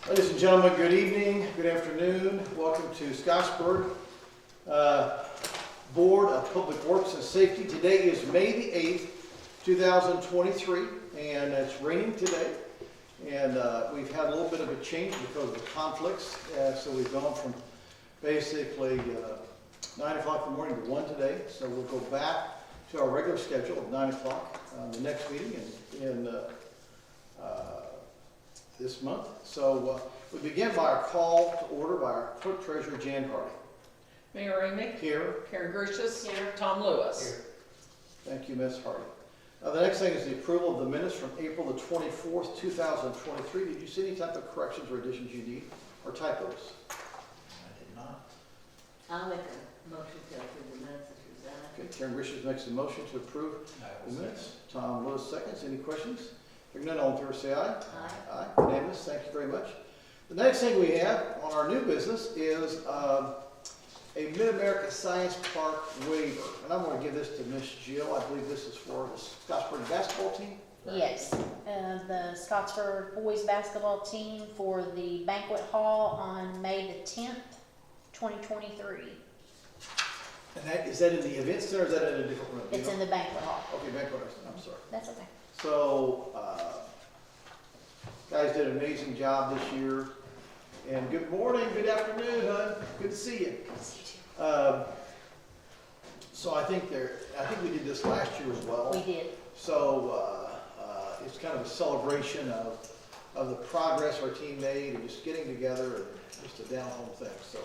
Ladies and gentlemen, good evening, good afternoon. Welcome to Scottsburg Board of Public Works and Safety. Today is May the 8th, 2023, and it's raining today. And we've had a little bit of a change because of the conflicts. So we've gone from basically 9 o'clock in the morning to 1 today. So we'll go back to our regular schedule of 9 o'clock on the next meeting in this month. So we begin by our call to order by our clerk treasurer, Jan Hardy. Mayor Ramey. Here. Karen Grushis. Here. Tom Lewis. Here. Thank you, Ms. Hardy. The next thing is the approval of the minutes from April the 24th, 2023. Did you see any type of corrections or additions you need, or typos? I did not. I'll make a motion to approve the minutes as presented. Okay, Karen Richards makes a motion to approve I the will minutes. Tom Lewis seconds. Any questions? Hearing none, all in favor say aye. Aye. Aye, unanimous. Thank you very much. The next thing we have on our new business is a Mid-America Science Park waiver. And I'm going to give this to Miss Jill. I believe this is for the Scottsburg basketball team. Yes, the Scottsburg boys basketball team for the banquet hall on May the 10th, 2023. And that, is that in the event center or is that in a different room? It's in the banquet hall. Okay, banquet hall. I'm sorry. That's okay. So, guys did an amazing job this year. And good morning, good afternoon, hon. Good to see you. So I think we did this last year as well. We did. So it's kind of a celebration of the progress our team made and just getting together and just a down-home thing. So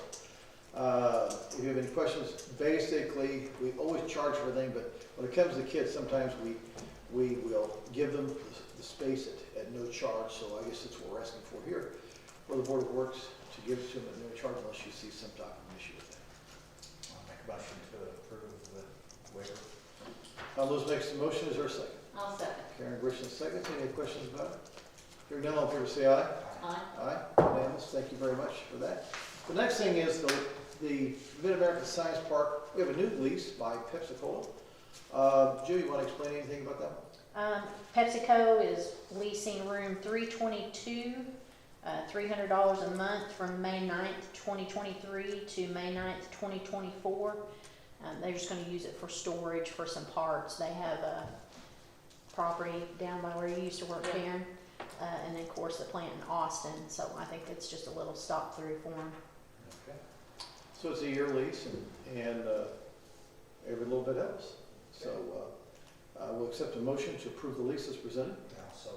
if you have any questions, basically we always charge for everything, but when it comes to kids, sometimes we will give them the space at no charge. So I guess that's what we're asking for here for the Board of Works, to give it to them at no charge unless you see some type of issue with that. I'll make a motion to approve the waiver. Lewis makes the motion. Is there a second? I'll second. Karen Grisham seconds. Any questions about it? Hearing none, all in favor say aye. Aye. Aye, unanimous. Thank you very much for that. The next thing is the Mid-America Science Park. We have a new lease by Pepsi-Cola. Jill, you want to explain anything about that? PepsiCo is leasing room 322, $300 a month from May 9th, 2023 to May 9th, 2024. They're just going to use it for storage for some parts. They have a property down by where you used to work, Karen, and then of course the plant in Austin. So I think it's just a little stop through for them. Okay. So it's a year lease and every little bit helps. So we'll accept a motion to approve the lease as presented. I'll so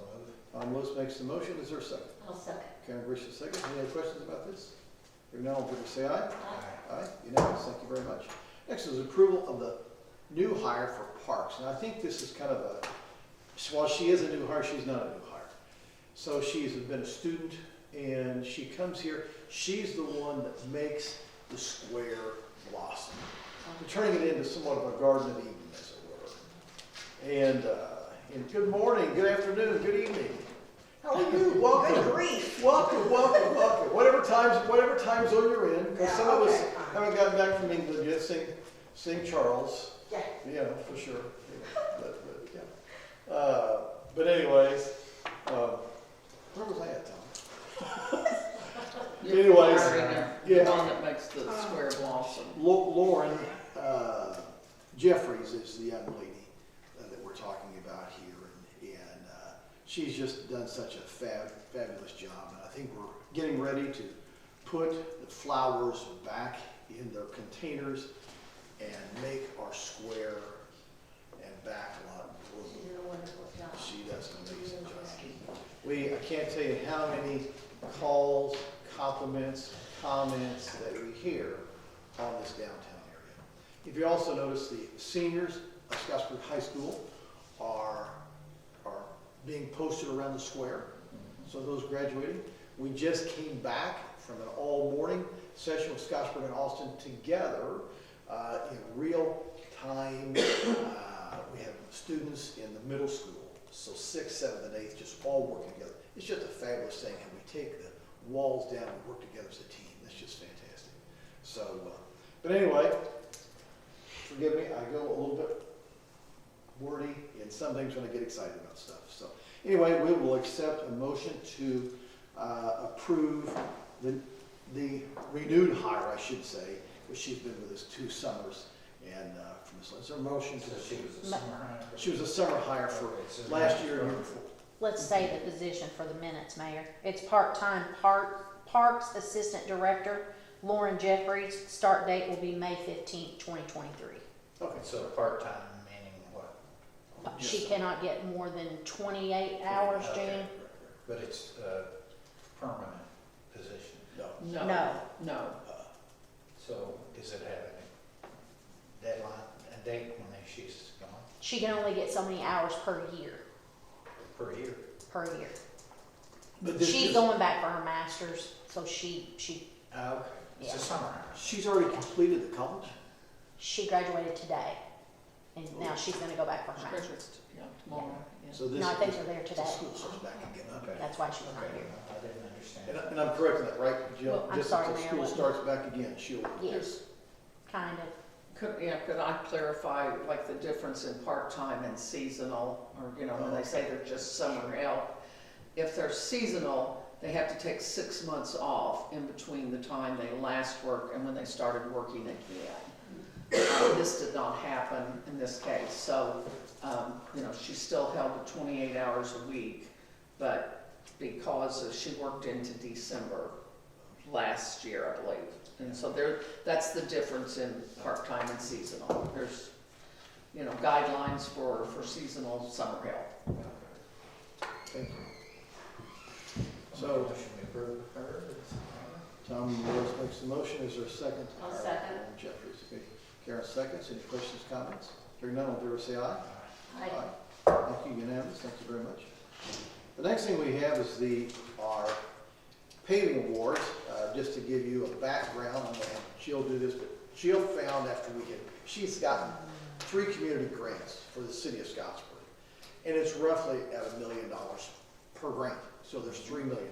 move. Lewis makes the motion. Is there a second? I'll second. Karen Grisham seconds. Any other questions about this? Hearing none, all in favor say aye. Aye. Aye, unanimous, thank you very much. Next is approval of the new hire for parks. And I think this is kind of while she is a new hire, she's not a new hire. So she's been a student and she comes here. She's the one that makes the square blossom. We're turning it into somewhat of a Garden of Eden, as it were. And good morning, good afternoon, good evening. How are you? Welcome. Good grief. Welcome. Whatever time zone you're in, because some of us haven't gotten back from England yet. St. Charles. Yeah. Yeah, for sure. Yeah. But anyways, where was I at, Tom? Anyways, The one that makes the square blossom. Lauren Jeffries is the young lady that we're talking about here, and she's just done such a fabulous job. And I think we're getting ready to put the flowers back in their containers and make our square and back a lot more. She did a wonderful job. She does an amazing job. I can't tell you how many calls, compliments, comments that we hear on this downtown area. If you also notice, the seniors of Scottsburg High School are being posted around the square. So those graduating, we just came back from an all-morning session with Scottsburg and Austin together in real time. We have students in the middle school, so 6th, 7th, and 8th, just all working together. It's just a fabulous thing, and we take the walls down and work together as a team. That's just fantastic. So, but anyway, forgive me, I go a little bit wordy in some things when I get excited about stuff. So anyway, we will accept a motion to approve the renewed hire, I should say, which she's been with us 2 summers, and from this, is there a motion to? So she was a summer hire? She was a summer hire for Okay, so last year and year before. Let's say the position for the minutes, Mayor. It's part-time Parks Assistant Director, Lauren Jeffries. Start date will be May 15th, 2023. Okay, So part-time meaning what? She cannot get more than 28 hours, Okay. Jan. But it's a permanent position. no. No. No. So does it have a deadline, a date when she's gone She can only get so many hours per year, per year? But this She's is- going back for her master's, so she Okay, it's Yeah. a summer hire. She's already completed the college? graduated today. And now she's gonna go back for her master's. Graduates, yeah, tomorrow, yeah. So this No, I think is- they're there the today. school starts back again. Okay. That's why she's not Okay, here. I didn't understand. And I'm correct in that, right, Jill? Well, I'm Just sorry, until Mayor, school what? starts back again, she'll. Yes, kind of. Could I clarify, like, the difference in part-time and seasonal, or, you know, when they say they're just summer help? If they're seasonal, they have to take 6 months off in between the time they last worked and when they started working again. This did not happen in this case, so, you know, she still held to 28 hours a week, but because she worked into December last year, I believe. And so that's the difference in part-time and seasonal. There's, you know, guidelines for seasonal summer help. Thank you. So, Motion we approve her? Tom Lewis makes the motion, is there a second? I'll second. Jeffries, okay. Karen seconds, any questions, comments? Hearing none, all in favor say aye. Aye. Thank you, unanimous, thank you very much. The next thing we have is our paving awards. Just to give you a background, I'm gonna have Jill do this, but Jill found she's gotten 3 community grants for the city of Scottsburg. And it's roughly at $1 million per grant, so there's $3 million.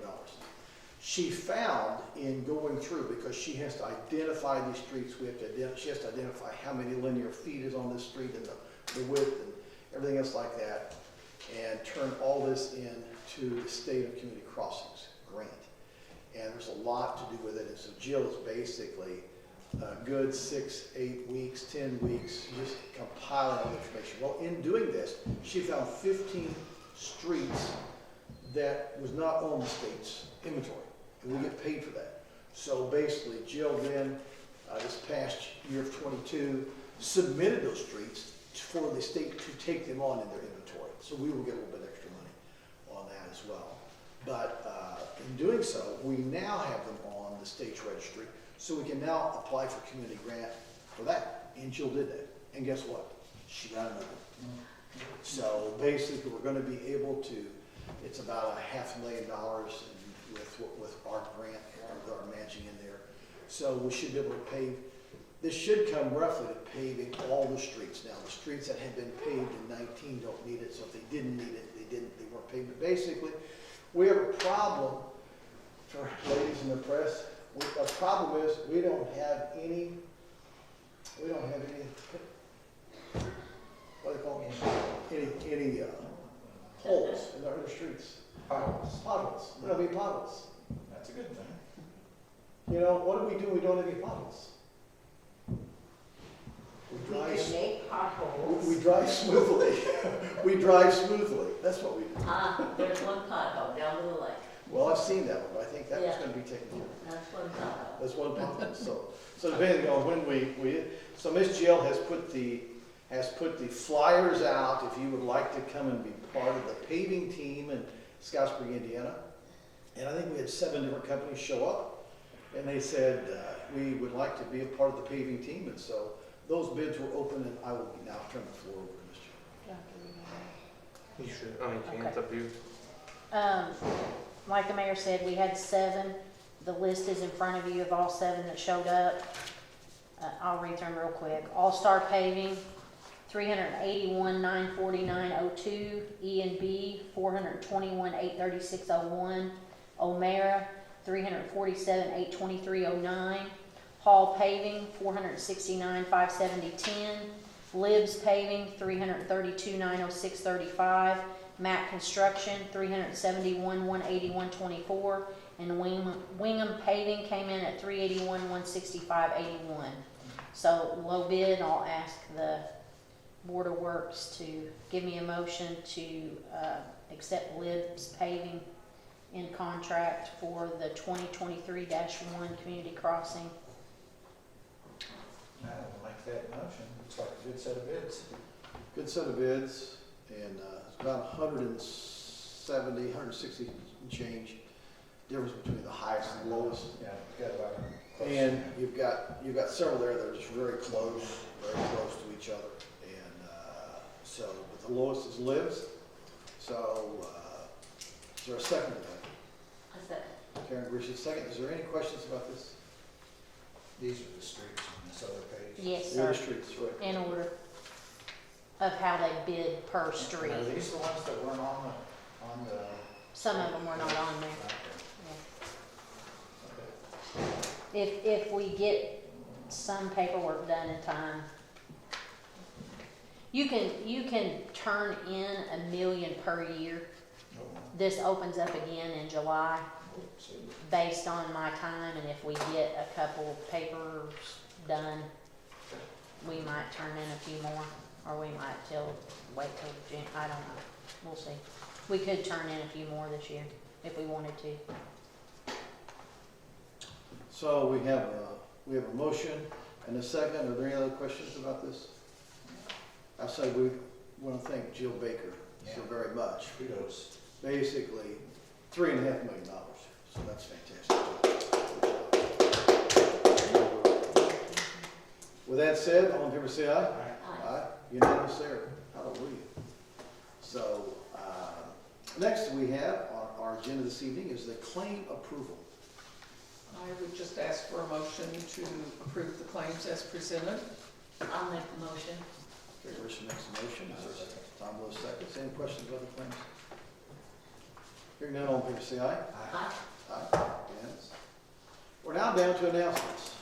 She found in going through, because she has to identify these streets, she has to identify how many linear feet is on this street and the width and everything else like that, and turn all this into the State of Community Crossings grant. And there's a lot to do with it, and so Jill is basically a good 6, 8 weeks, 10 weeks, just compiling all the information. Well, in doing this, she found 15 streets that was not on the state's inventory, and we get paid for that. So basically, Jill then, this past year of 22, submitted those streets for the state to take them on in their inventory. So we will get a little bit extra money on that as well. But in doing so, we now have them on the state's registry, so we can now apply for community grant for that. And Jill did that. And guess what? She got another one. So basically, we're going to be able to, it's about $500,000 with our grant, with our matching in there. So we should be able to pave, this should come roughly to paving all the streets. Now, the streets that had been paved in 19 don't need it, so if they didn't need it, they weren't paved. But basically, we have a problem, for ladies in the press, our problem is we don't have any, what do they call it? Any holes in our streets. Potholes. We don't have any potholes. That's a good thing. You know, what do? We don't have any potholes. We can make potholes. We drive smoothly. We drive smoothly. That's what we do. There's one pothole down to the lake. Well, I've seen that one, but I think that was Yeah. gonna be taken care of. That's one pothole. That's one pothole. So depending on when so Miss Jill has put the flyers out if you would like to come and be part of the paving team in Scottsburg, Indiana. And I think we had 7 different companies show up, and they said, we would like to be a part of the paving team, and so those bids were open, and I will now turn the floor over to Ms. Jill. You should, I mean, Okay. it's up to you. Like the mayor said, we had 7. The list is in front of you of all 7 that showed up. I'll read through them real quick. All-Star Paving, $381,949.02. E&B, $421,836.01. O'Mara, $347,823.09. Hall Paving, $469,570.10. Libs Paving, $332,906.35. Matt Construction, $371,181.24, and Wingham Paving came in at $381,165.81. So low bid, I'll ask the Board of Works to give me a motion to accept Libs Paving in contract for the 2023-1 community crossing. I will make that motion. Looks like a good set of bids. Good set of bids, and it's about 170, 160 and change difference between the highest and lowest. Yeah, got about close. And you've got several there that are just very close to each other. And so, but the lowest is Livs. So, is there a second to that? I said, Karen Grisham, second. Is there any questions about this? These are the streets on this other page. Yes, They're sir, the streets, right? in order of how they bid per street. Are these the ones that weren't on the? Some of them were not on there. Okay. If we get some paperwork done in time, you can turn in $1 million per year. This opens up again in July based on my time, and if we get a couple papers done, we might turn in a few more, or we might wait till June, I don't know, we'll see. We could turn in a few more this year if we wanted to. So we have a motion and a second. Are there any other questions about this? I say we want to thank Jill Baker so very much. Kudos. Basically, $3.5 million. So that's fantastic. With that said, all in favor say aye. aye. Unanimous there. Hallelujah. So, next we have on our agenda this evening is the claim approval. I would just ask for a motion to approve the claims as presented. I'll make the motion. Gary Grisham makes a motion. Is there a second? Tom Lewis seconds. Any questions about the claims? Hearing none, all in favor say aye. Aye. Aye. Unanimous. We're now down to announcements.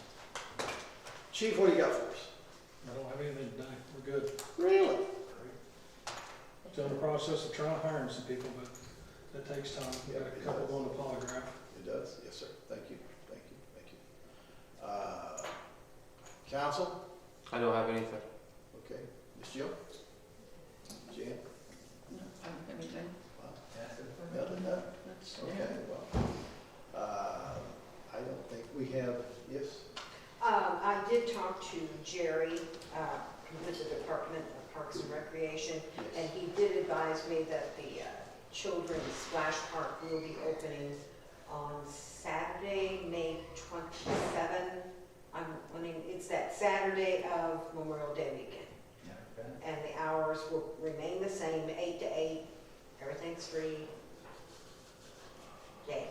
Chief, what do you got for us? I don't have anything today. We're good. Really? Still in the process of trying to hire some people, but that takes time. We got a couple going to polygraph. It does? Yes, sir. Thank you. Thank you. Thank you. Council? I don't have anything. Okay. Ms. Jill? Jan? No, I don't have anything. Nothing, no? That's- Okay, well, I don't think we have, yes? I did talk to Jerry, with the Department of Parks and Recreation, and he did advise me that the children's splash park will be opening on Saturday, May 27. It's that Saturday of Memorial Day weekend. And the hours will remain the same, 8 to 8. Everything's free. Yay.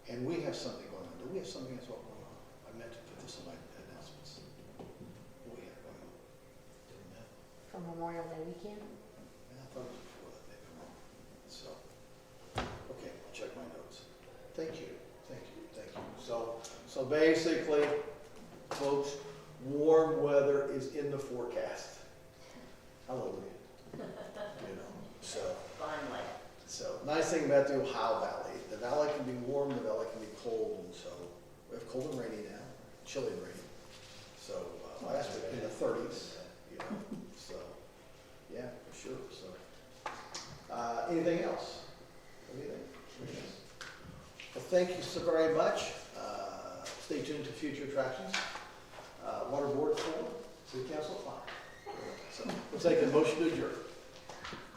And we have something going on. Do we have something else going on? I meant to put this in my announcements. What do we have going on? For Memorial Day weekend? I thought it was before that, maybe I'm wrong. So, okay, I'll check my notes. Thank you, thank you, thank you. So basically, folks, warm weather is in the forecast. Hallelujah. You know, Finally. so nice thing about the Ohio Valley, the valley can be warm, the valley can be cold, and so we have cold and rainy now, chilly and rainy. So last week in the 30s, you know, so yeah, for sure. So anything else? Anything? Well, thank you so very much. Stay tuned to future attractions. Water Board 4, City Council 5. So we'll take a motion to adjourn.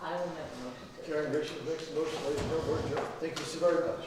I will make a motion to. Karen Grisham makes a motion, ladies and gentlemen, we're adjourned. Thank you so very much.